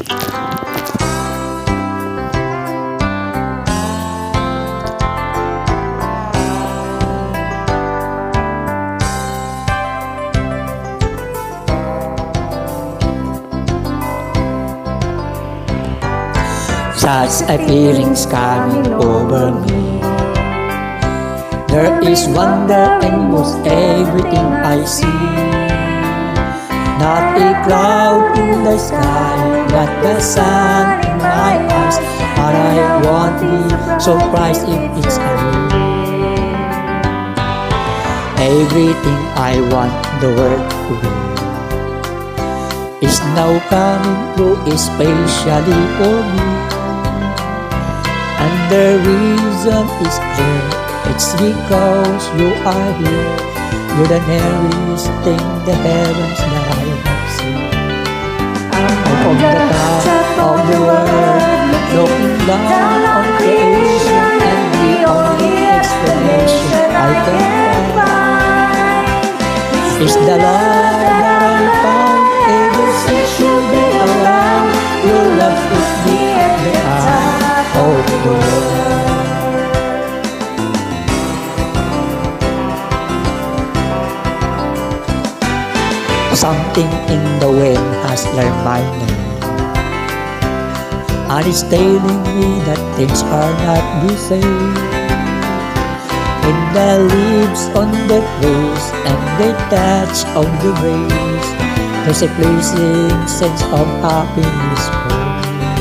Such a feeling's coming over me. There is wonder in most everything I see. Not a cloud in the sky, not the sun in my eyes, but I won't be surprised if it's a rain. Everything I want the world to be is now coming true, especially for me. And the reason is clear, it's because you are here. You're the nearest thing the heavens that I have seen. I'm on the top of the world, looking down on creation, and the only explanation I can find is the love that I found ever since you've been around. Your love took me at the top of the world. Something in the wind has learned my name, and it's telling me that things are not the same. In the leaves on the trees and the touch of the breeze, there's a pleasing sense of happiness for me.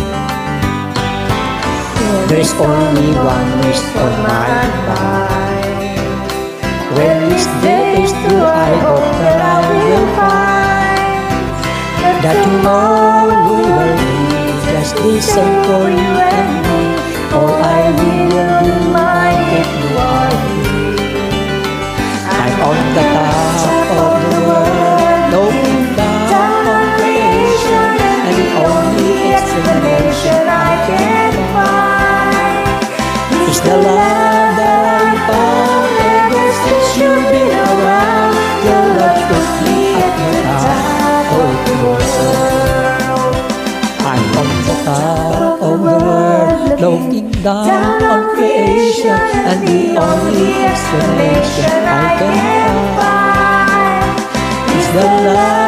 There's only one wish on my mind. When this day is through, I hope that I will find that tomorrow will be just the same for you and me. Oh, I will be mine if you are here. I'm on the top of the world, looking down on creation, and the only explanation I can find is the love that I found ever since you've been around. Your love took me at the top of the world. I'm on the top of the world, looking down on creation, and the only explanation I can find is the love